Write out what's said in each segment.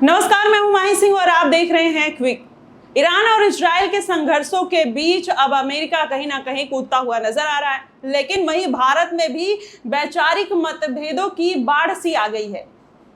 नमस्कार, मैं हूं माही सिंह और आप देख रहे हैं क्विक। ईरान और इजराइल के संघर्षों के बीच अब अमेरिका कहीं ना कहीं कूदता हुआ नजर आ रहा है, लेकिन वहीं भारत में भी वैचारिक मतभेदों की बाढ़ सी आ गई है।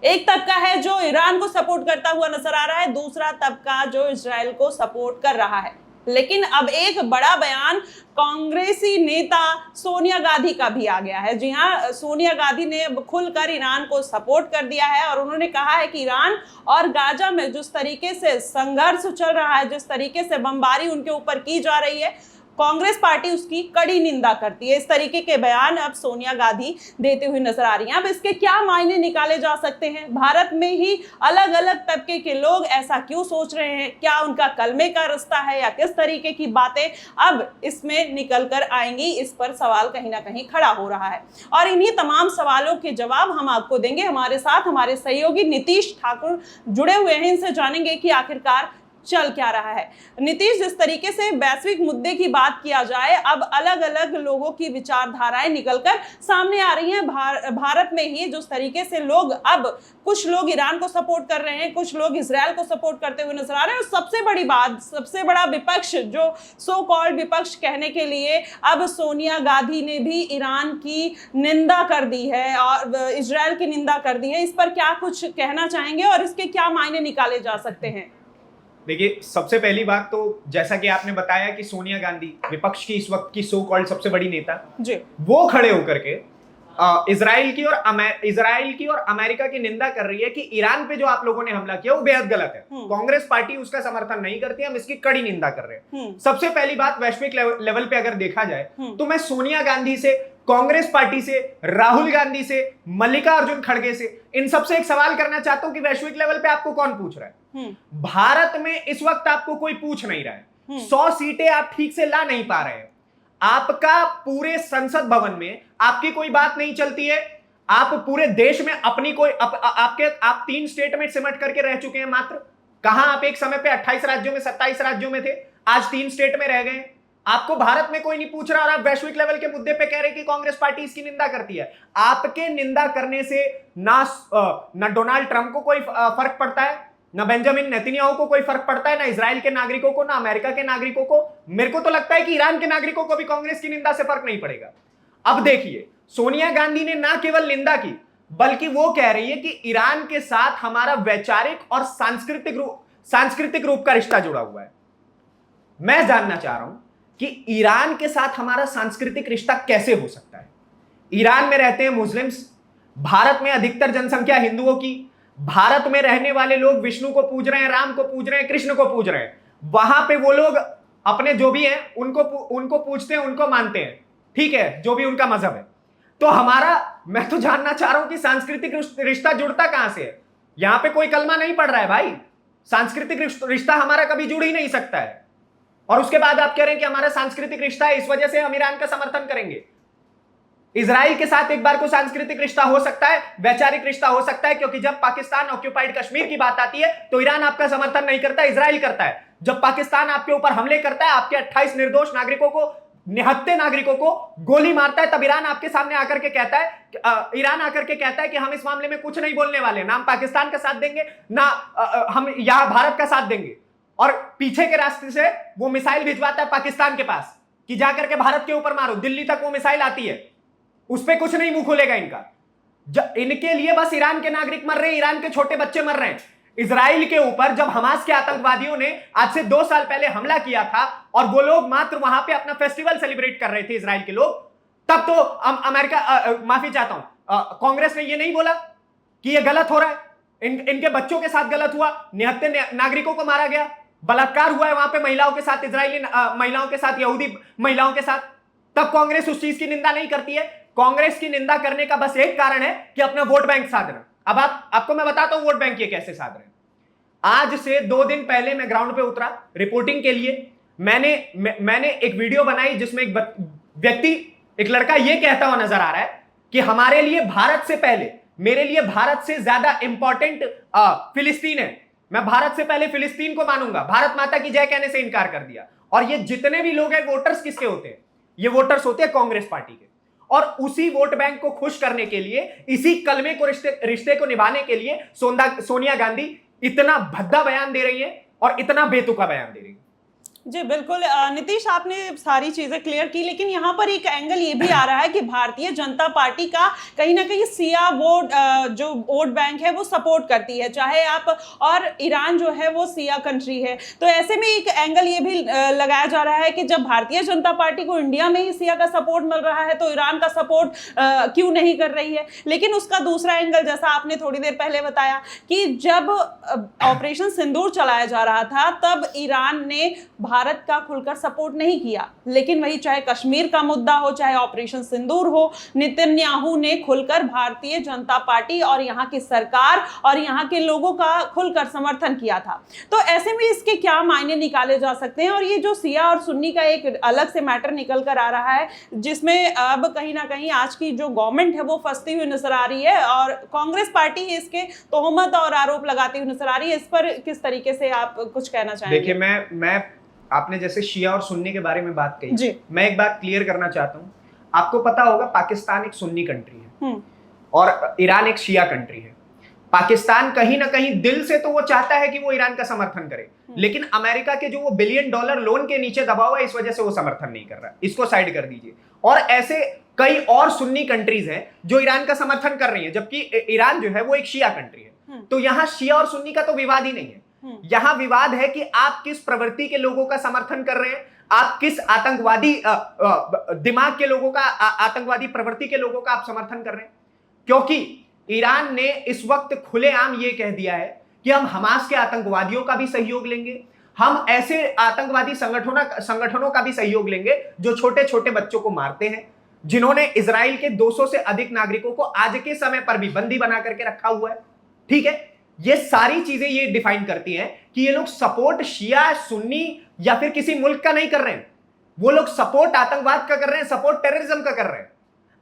एक तबका है जो ईरान को सपोर्ट करता हुआ नजर आ रहा है, दूसरा तबका जो इजराइल को सपोर्ट कर रहा है। लेकिन अब एक बड़ा बयान कांग्रेसी नेता सोनिया गांधी का भी आ गया है। जी हां, सोनिया गांधी ने खुलकर ईरान को सपोर्ट कर दिया है और उन्होंने कहा है कि ईरान और गाजा में जिस तरीके से संघर्ष चल रहा है, जिस तरीके से बमबारी उनके ऊपर की जा रही है, कांग्रेस पार्टी उसकी कड़ी निंदा करती है। इस तरीके के बयान अब सोनिया गांधी देते हुए नजर आ रही हैं। अब इसके क्या मायने निकाले जा सकते हैं? भारत में ही अलग अलग तबके के लोग ऐसा क्यों सोच रहे हैं? क्या उनका कलमे का रिश्ता है या किस तरीके की बातें अब इसमें निकल कर आएंगी? इस पर सवाल कहीं ना कहीं खड़ा हो रहा है और इन्हीं तमाम सवालों के जवाब हम आपको देंगे। हमारे साथ हमारे सहयोगी नीतीश ठाकुर जुड़े हुए हैं, इनसे जानेंगे कि आखिरकार चल क्या रहा है। नीतीश, जिस तरीके से वैश्विक मुद्दे की बात किया जाए, अब अलग अलग लोगों की विचारधाराएं निकलकर सामने आ रही हैं। भारत में ही जिस तरीके से लोग, अब कुछ लोग ईरान को सपोर्ट कर रहे हैं, कुछ लोग इजराइल को सपोर्ट करते हुए नजर आ रहे हैं। और सबसे बड़ी बात, सबसे बड़ा विपक्ष, जो सो कॉल्ड विपक्ष कहने के लिए अब सोनिया गांधी ने भी ईरान की निंदा कर दी है और इजराइल की निंदा कर दी है। इस पर क्या कुछ कहना चाहेंगे और इसके क्या मायने निकाले जा सकते हैं? देखिए, सबसे पहली बात तो जैसा कि आपने बताया कि सोनिया गांधी विपक्ष की इस वक्त की सो कॉल्ड सबसे बड़ी नेता जी, वो खड़े होकर के इजराइल की और अमेरिका की निंदा कर रही है कि ईरान पे जो आप लोगों ने हमला किया वो बेहद गलत है। कांग्रेस पार्टी उसका समर्थन नहीं करती, हम इसकी कड़ी निंदा कर रहे हैं। सबसे पहली बात, वैश्विक लेवल पे अगर देखा जाए तो मैं सोनिया गांधी से, कांग्रेस पार्टी से, राहुल गांधी से, मल्लिकार्जुन खड़गे से, इन सबसे एक सवाल करना चाहता हूं कि वैश्विक लेवल पे आपको कौन पूछ रहा है? भारत में इस वक्त आपको कोई पूछ नहीं रहा है। 100 सीटें आप ठीक से ला नहीं पा रहे हैं। आपका पूरे संसद भवन में आपकी कोई बात नहीं चलती है। आप पूरे देश में अपनी कोई आप 3 स्टेट में सिमट करके रह चुके हैं मात्र। कहां आप एक समय पे 28 राज्यों में, 27 राज्यों में थे, आज 3 स्टेट में रह गए। आपको भारत में कोई नहीं पूछ रहा और आप वैश्विक लेवल के मुद्दे पे कह रहे हैं कि कांग्रेस पार्टी इसकी निंदा करती है। आपके निंदा करने से ना डोनाल्ड ट्रंप को कोई फर्क पड़ता है, ना बेंजामिन नेतन्याहू को कोई फर्क पड़ता है, ना इजराइल के नागरिकों को, ना अमेरिका के नागरिकों को। मेरे को तो लगता है कि ईरान के नागरिकों को भी कांग्रेस की निंदा से फर्क नहीं पड़ेगा। अब देखिए, सोनिया गांधी ने ना केवल निंदा की, बल्कि वो कह रही है कि ईरान के साथ हमारा वैचारिक और सांस्कृतिक रूप का रिश्ता जुड़ा हुआ है। मैं जानना चाह रहा हूं कि ईरान के साथ हमारा सांस्कृतिक रिश्ता कैसे हो सकता है? ईरान में रहते हैं मुस्लिम्स, भारत में अधिकतर जनसंख्या हिंदुओं की, भारत में रहने वाले लोग विष्णु को पूज रहे हैं, राम को पूज रहे हैं, कृष्ण को पूज रहे हैं। वहां पे वो लोग अपने जो भी हैं उनको पूजते हैं, उनको मानते हैं, ठीक है, जो भी उनका मजहब है। तो मैं तो जानना चाह रहा हूं कि सांस्कृतिक रिश्ता जुड़ता कहां से है? यहां पे कोई कलमा नहीं पड़ रहा है भाई। सांस्कृतिक रिश्ता हमारा कभी जुड़ ही नहीं सकता है। और उसके बाद आप कह रहे हैं कि हमारा सांस्कृतिक रिश्ता है, इस वजह से हम ईरान का समर्थन करेंगे। इजराइल के साथ एक बार को सांस्कृतिक रिश्ता हो सकता है, वैचारिक रिश्ता हो सकता है, क्योंकि जब पाकिस्तान ऑक्यूपाइड कश्मीर की बात आती है तो ईरान आपका समर्थन नहीं करता, इजराइल करता है। जब पाकिस्तान आपके ऊपर हमले करता है, आपके 28 निर्दोष नागरिकों को, निहत्थे नागरिकों को गोली मारता है, तब ईरान आपके सामने आकर के कहता है कि हम इस मामले में कुछ नहीं बोलने वाले, ना हम पाकिस्तान का साथ देंगे, ना हम यहां भारत का साथ देंगे। और पीछे के रास्ते से वो मिसाइल भिजवाता है पाकिस्तान के पास कि जाकर के भारत के ऊपर मारो। दिल्ली तक वो मिसाइल आती है, उस पर कुछ नहीं मुंह खोलेगा इनका। इनके लिए बस ईरान के नागरिक मर रहे हैं, ईरान के छोटे बच्चे मर रहे हैं। इजराइल के ऊपर जब हमास के आतंकवादियों ने आज से 2 साल पहले हमला किया था और वो लोग मात्र वहां पे अपना फेस्टिवल सेलिब्रेट कर रहे थे, इजराइल के लोग, तब तो माफी चाहता हूं, कांग्रेस ने ये नहीं बोला कि ये गलत हो रहा है, इनके बच्चों के साथ गलत हुआ, निहत्थे नागरिकों को मारा गया, बलात्कार हुआ है वहां पे महिलाओं के साथ, इजरायली महिलाओं के साथ, यहूदी महिलाओं के साथ। तब कांग्रेस उस चीज की निंदा नहीं करती है। कांग्रेस की निंदा करने का बस एक कारण है कि अपना वोट बैंक साधना। अब आपको मैं बताता हूं वोट बैंक ये कैसे साध रहे हैं। आज से 2 दिन पहले मैं ग्राउंड पे उतरा रिपोर्टिंग के लिए। मैंने एक वीडियो बनाई जिसमें एक लड़का ये कहता हुआ नजर आ रहा है कि हमारे लिए भारत से पहले, मेरे लिए भारत से ज्यादा इंपॉर्टेंट फिलिस्तीन है, मैं भारत से पहले फिलिस्तीन को मानूंगा। भारत माता की जय कहने से इनकार कर दिया। और ये जितने भी लोग हैं, वोटर्स किसके होते हैं? ये वोटर्स होते हैं कांग्रेस पार्टी के। और उसी वोट बैंक को खुश करने के लिए, इसी कलमे को रिश्ते को निभाने के लिए सोनिया गांधी इतना भद्दा बयान दे रही है और इतना बेतुका बयान दे रही है। जी बिल्कुल नीतीश, आपने सारी चीजें क्लियर की, लेकिन यहाँ पर एक एंगल ये भी आ रहा है कि भारतीय जनता पार्टी का कहीं ना कहीं सिया वोट जो वोट बैंक है वो सपोर्ट करती है, चाहे आप, और ईरान जो है वो सिया कंट्री है। तो ऐसे में एक एंगल ये भी लगाया जा रहा है कि जब भारतीय जनता पार्टी को इंडिया में ही सिया का सपोर्ट मिल रहा है तो ईरान का सपोर्ट क्यों नहीं कर रही है। लेकिन उसका दूसरा एंगल, जैसा आपने थोड़ी देर पहले बताया कि जब ऑपरेशन सिंदूर चलाया जा रहा था तब ईरान ने भारत का खुलकर सपोर्ट नहीं किया, लेकिन वही चाहे कश्मीर का मुद्दा हो, चाहे ऑपरेशन सिंदूर हो, नेतन्याहू ने खुलकर भारतीय जनता पार्टी और यहाँ की सरकार और यहाँ के लोगों का खुलकर समर्थन किया था। तो ऐसे में इसके क्या मायने निकाले जा सकते हैं, और ये जो सिया और सुन्नी का एक अलग से मैटर निकल कर आ रहा है जिसमें अब कहीं ना कहीं आज की जो गवर्नमेंट है वो फंसती हुई नजर आ रही है और कांग्रेस पार्टी इसके तोहमत और आरोप लगाती हुई नजर आ रही है। इस पर किस तरीके से आप कुछ कहना चाहेंगे? देखिए, मैं आपने जैसे शिया और सुन्नी के बारे में बात कही जी। मैं एक बात क्लियर करना चाहता हूं। आपको पता होगा पाकिस्तान एक सुन्नी कंट्री है और ईरान एक शिया कंट्री है। पाकिस्तान कहीं ना कहीं दिल से तो वो चाहता है कि वो ईरान का समर्थन करे, लेकिन अमेरिका के जो वो $1 बिलियन लोन के नीचे दबा हुआ है, इस वजह से वो समर्थन नहीं कर रहा। इसको साइड कर दीजिए। और ऐसे कई और सुन्नी कंट्रीज हैं जो ईरान का समर्थन कर रही हैं, जबकि ईरान जो है वो एक शिया कंट्री है। तो यहां शिया और सुन्नी का तो विवाद ही नहीं है। यहां विवाद है कि आप किस प्रवृत्ति के लोगों का समर्थन कर रहे हैं, आप किस आतंकवादी दिमाग के लोगों का, आतंकवादी प्रवृत्ति के लोगों का आप समर्थन कर रहे हैं। क्योंकि ईरान ने इस वक्त खुलेआम ये कह दिया है कि हम हमास के आतंकवादियों का भी सहयोग लेंगे, हम ऐसे आतंकवादी संगठनों का भी सहयोग लेंगे जो छोटे छोटे बच्चों को मारते हैं, जिन्होंने इजराइल के 200 से अधिक नागरिकों को आज के समय पर भी बंदी बना करके रखा हुआ है। ठीक है, ये सारी चीजें ये डिफाइन करती हैं कि ये लोग सपोर्ट शिया, सुन्नी या फिर किसी मुल्क का नहीं कर रहे हैं। वो लोग सपोर्ट आतंकवाद का कर रहे हैं, सपोर्ट टेररिज्म का कर रहे हैं।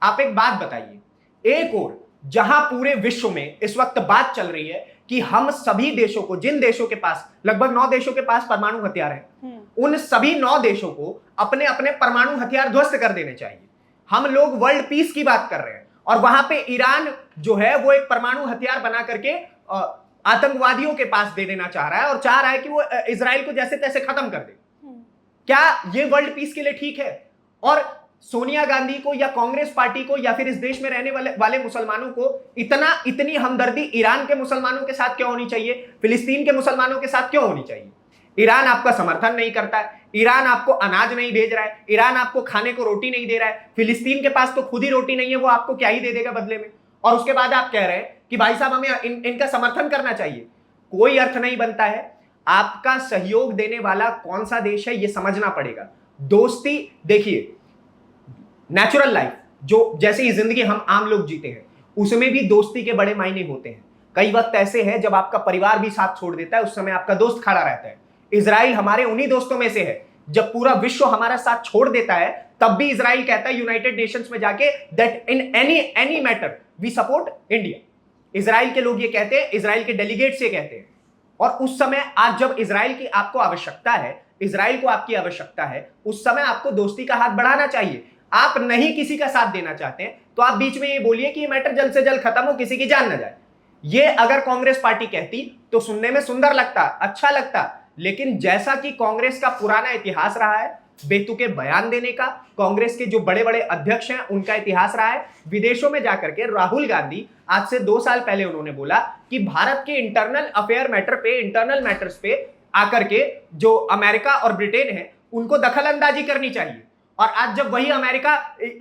आप एक बात बताइए, एक और जहां पूरे विश्व में इस वक्त बात चल रही है कि हम सभी देशों को, जिन देशों के पास, लगभग 9 देशों के पास परमाणु हथियार हैं, उन सभी 9 देशों को अपने अपने परमाणु हथियार ध्वस्त कर देने चाहिए। हम लोग वर्ल्ड पीस की बात कर रहे हैं और वहां पे ईरान जो है वो एक परमाणु हथियार बना करके आतंकवादियों के पास दे देना चाह रहा है और चाह रहा है कि वो इजराइल को जैसे तैसे खत्म कर दे। क्या ये वर्ल्ड पीस के लिए ठीक है? और सोनिया गांधी को या कांग्रेस पार्टी को या फिर इस देश में रहने वाले मुसलमानों को इतनी हमदर्दी ईरान के मुसलमानों के साथ क्यों होनी चाहिए, फिलिस्तीन के मुसलमानों के साथ क्यों होनी चाहिए? ईरान आपका समर्थन नहीं करता है, ईरान आपको अनाज नहीं भेज रहा है, ईरान आपको खाने को रोटी नहीं दे रहा है, फिलिस्तीन के पास तो खुद ही रोटी नहीं है, वो आपको क्या ही दे देगा बदले में। और उसके बाद आप कह रहे हैं कि भाई साहब हमें इनका समर्थन करना चाहिए। कोई अर्थ नहीं बनता है। आपका सहयोग देने वाला कौन सा देश है ये समझना पड़ेगा। दोस्ती, देखिए नेचुरल लाइफ जो जैसे ही जिंदगी हम आम लोग जीते हैं उसमें भी दोस्ती के बड़े मायने होते हैं। कई वक्त ऐसे हैं जब आपका परिवार भी साथ छोड़ देता है, उस समय आपका दोस्त खड़ा रहता है। इजराइल हमारे उन्हीं दोस्तों में से है। जब पूरा विश्व हमारा साथ छोड़ देता है तब भी इजराइल कहता है यूनाइटेड नेशंस में जाके that in any matter we support India. Israel के लोग ये कहते हैं, इजराइल के डेलीगेट्स ये कहते हैं। और उस समय आज जब इजराइल की आपको आवश्यकता है, इजराइल को आपकी आवश्यकता है, उस समय आपको दोस्ती का हाथ बढ़ाना चाहिए। आप नहीं किसी का साथ देना चाहते हैं तो आप बीच में ये बोलिए कि ये मैटर जल्द से जल्द खत्म हो, किसी की जान न जाए। ये अगर कांग्रेस पार्टी कहती तो सुनने में सुंदर लगता, अच्छा लगता, लेकिन जैसा कि कांग्रेस का पुराना इतिहास रहा है बेतुके बयान देने का, कांग्रेस के जो बड़े बड़े अध्यक्ष हैं उनका इतिहास रहा है। विदेशों में जाकर के राहुल गांधी आज से 2 साल पहले उन्होंने बोला कि भारत के इंटरनल अफेयर मैटर पे, इंटरनल मैटर्स पे आकर के जो अमेरिका और ब्रिटेन है उनको दखल अंदाजी करनी चाहिए। और आज जब वही अमेरिका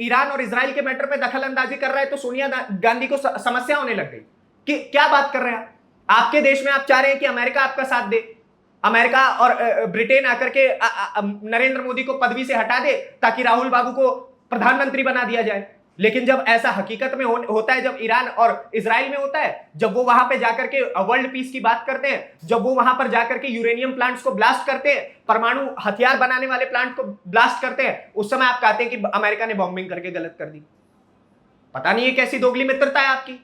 ईरान और इजराइल के मैटर पे दखल अंदाजी कर रहा है तो सोनिया गांधी को समस्या होने लग गई कि क्या बात कर रहे हैं आपके देश में आप चाह रहे हैं कि अमेरिका आपका साथ दे, अमेरिका और ब्रिटेन आकर के नरेंद्र मोदी को पदवी से हटा दे ताकि राहुल बाबू को प्रधानमंत्री बना दिया जाए। लेकिन जब ऐसा हकीकत में होता है, जब ईरान और इजराइल में होता है, जब वो वहां पे जाकर के वर्ल्ड पीस की बात करते हैं, जब वो वहां पर जाकर के यूरेनियम प्लांट्स को ब्लास्ट करते हैं, परमाणु हथियार बनाने वाले प्लांट को ब्लास्ट करते हैं, उस समय आप कहते हैं कि अमेरिका ने बॉम्बिंग करके गलत कर दी। पता नहीं ये कैसी दोगली मित्रता है आपकी।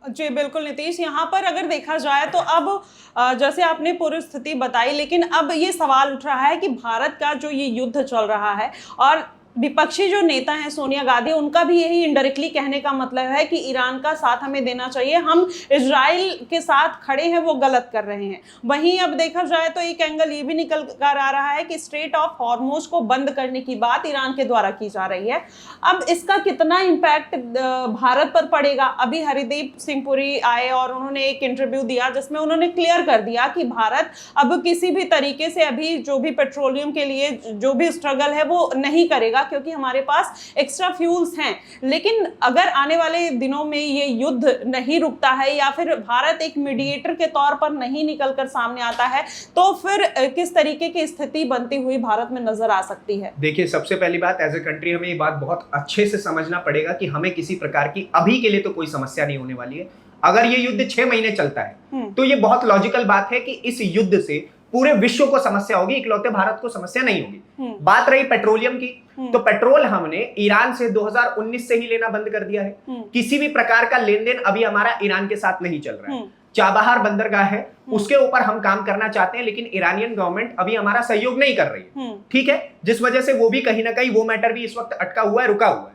जी बिल्कुल नीतीश, यहाँ पर अगर देखा जाए तो अब जैसे आपने पूरी स्थिति बताई, लेकिन अब ये सवाल उठ रहा है कि भारत का जो ये युद्ध चल रहा है और विपक्षी जो नेता हैं सोनिया गांधी, उनका भी यही इनडायरेक्टली कहने का मतलब है कि ईरान का साथ हमें देना चाहिए, हम इजराइल के साथ खड़े हैं, वो गलत कर रहे हैं। वहीं अब देखा जाए तो एक एंगल ये भी निकल कर आ रहा है कि स्ट्रेट ऑफ हॉर्मुज को बंद करने की बात ईरान के द्वारा की जा रही है। अब इसका कितना इम्पैक्ट भारत पर पड़ेगा? अभी हरदीप सिंह पुरी आए और उन्होंने एक इंटरव्यू दिया जिसमें उन्होंने क्लियर कर दिया कि भारत अब किसी भी तरीके से अभी जो भी पेट्रोलियम के लिए जो भी स्ट्रगल है वो नहीं करेगा, क्योंकि हमारे पास एक्स्ट्रा फ्यूल्स हैं। लेकिन अगर आने वाले दिनों में ये युद्ध नहीं रुकता है या फिर भारत एक मीडिएटर के तौर पर नहीं निकलकर सामने आता है, तो फिर किस तरीके की स्थिति बनती हुई भारत में नजर आ सकती है? देखिए, सबसे पहली बात, एज ए कंट्री हमें ये बात बहुत अच्छे से समझना पड़ेगा कि हमें किसी प्रकार की अभी के लिए तो कोई समस्या नहीं होने वाली है। अगर ये युद्ध 6 महीने चलता है तो ये बहुत लॉजिकल बात है कि इस युद्ध से पूरे विश्व को समस्या होगी, इकलौते भारत को समस्या नहीं होगी। बात रही पेट्रोलियम की, तो पेट्रोल हमने ईरान से 2019 से ही लेना बंद कर दिया है। किसी भी प्रकार का लेन देन अभी हमारा ईरान के साथ नहीं चल रहा है। चाबहार बंदरगाह है, उसके ऊपर हम काम करना चाहते हैं, लेकिन ईरानियन गवर्नमेंट अभी हमारा सहयोग नहीं कर रही है, ठीक है, जिस वजह से वो भी कहीं ना कहीं वो मैटर भी इस वक्त अटका हुआ है, रुका हुआ है।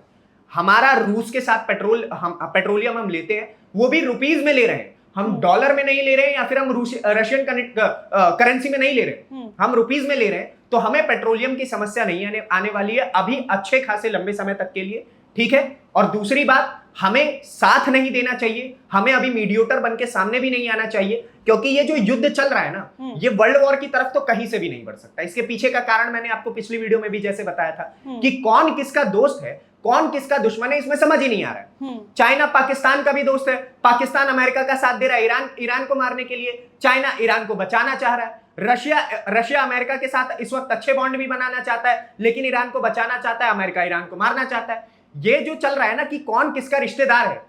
हमारा रूस के साथ पेट्रोलियम हम लेते हैं, वो भी रुपीज में ले रहे हैं, हम डॉलर में नहीं ले रहे हैं या फिर हम रशियन करेंसी में नहीं ले रहे, हम रुपीज में ले रहे हैं। तो हमें पेट्रोलियम की समस्या नहीं आने वाली है अभी अच्छे खासे लंबे समय तक के लिए, ठीक है। और दूसरी बात, हमें साथ नहीं देना चाहिए, हमें अभी मीडिएटर बन के सामने भी नहीं आना चाहिए, क्योंकि ये जो युद्ध चल रहा है ना, ये वर्ल्ड वॉर की तरफ तो कहीं से भी नहीं बढ़ सकता। इसके पीछे का कारण मैंने आपको पिछली वीडियो में भी जैसे बताया था कि कौन किसका दोस्त है, कौन किसका दुश्मन है, इसमें समझ ही नहीं आ रहा है। चाइना पाकिस्तान का भी दोस्त है, पाकिस्तान अमेरिका का साथ दे रहा है ईरान को मारने के लिए, चाइना ईरान को बचाना चाह रहा है, रशिया अमेरिका के साथ इस वक्त अच्छे बॉन्ड भी बनाना चाहता है, लेकिन ईरान को बचाना चाहता है, अमेरिका ईरान को मारना चाहता है। ये जो चल रहा है ना कि कौन किसका रिश्तेदार है,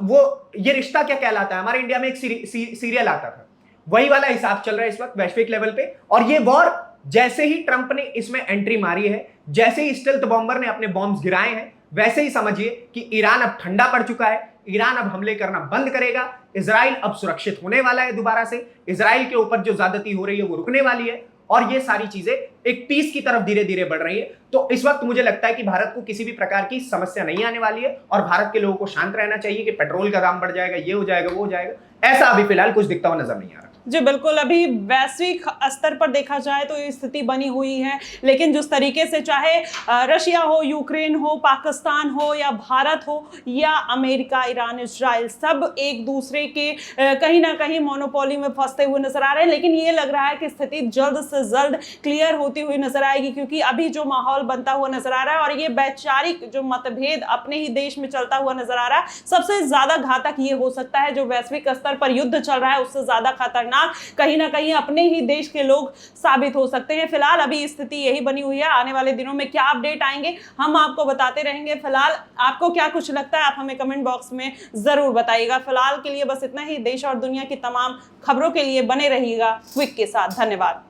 वो ये रिश्ता क्या कहलाता है, हमारे इंडिया में एक सीरियल आता था, वही वाला हिसाब चल रहा है इस वक्त वैश्विक लेवल पे। और ये वॉर जैसे ही ट्रंप ने इसमें एंट्री मारी है, जैसे ही स्टेल्थ बॉम्बर ने अपने बॉम्ब्स गिराए हैं, वैसे ही समझिए कि ईरान अब ठंडा पड़ चुका है, ईरान अब हमले करना बंद करेगा, इजराइल अब सुरक्षित होने वाला है दोबारा से, इजराइल के ऊपर जो ज्यादती हो रही है वो रुकने वाली है, और ये सारी चीजें एक पीस की तरफ धीरे धीरे बढ़ रही है। तो इस वक्त मुझे लगता है कि भारत को किसी भी प्रकार की समस्या नहीं आने वाली है, और भारत के लोगों को शांत रहना चाहिए कि पेट्रोल का दाम बढ़ जाएगा, ये हो जाएगा, वो हो जाएगा, ऐसा अभी फिलहाल कुछ दिखता हुआ नजर नहीं आ रहा। जी बिल्कुल, अभी वैश्विक स्तर पर देखा जाए तो ये स्थिति बनी हुई है, लेकिन जिस तरीके से चाहे रशिया हो, यूक्रेन हो, पाकिस्तान हो या भारत हो या अमेरिका, ईरान, इजराइल, सब एक दूसरे के कहीं ना कहीं मोनोपोली में फंसते हुए नजर आ रहे हैं। लेकिन ये लग रहा है कि स्थिति जल्द से जल्द क्लियर होती हुई नजर आएगी, क्योंकि अभी जो माहौल बनता हुआ नजर आ रहा है और ये वैचारिक जो मतभेद अपने ही देश में चलता हुआ नजर आ रहा है, सबसे ज्यादा घातक ये हो सकता है, जो वैश्विक स्तर पर युद्ध चल रहा है उससे ज्यादा खतरनाक कहीं ना कहीं अपने ही देश के लोग साबित हो सकते हैं। फिलहाल अभी स्थिति यही बनी हुई है, आने वाले दिनों में क्या अपडेट आएंगे हम आपको बताते रहेंगे। फिलहाल आपको क्या कुछ लगता है आप हमें कमेंट बॉक्स में जरूर बताइएगा। फिलहाल के लिए बस इतना ही। देश और दुनिया की तमाम खबरों के लिए बने रहिएगा क्विक के साथ। धन्यवाद।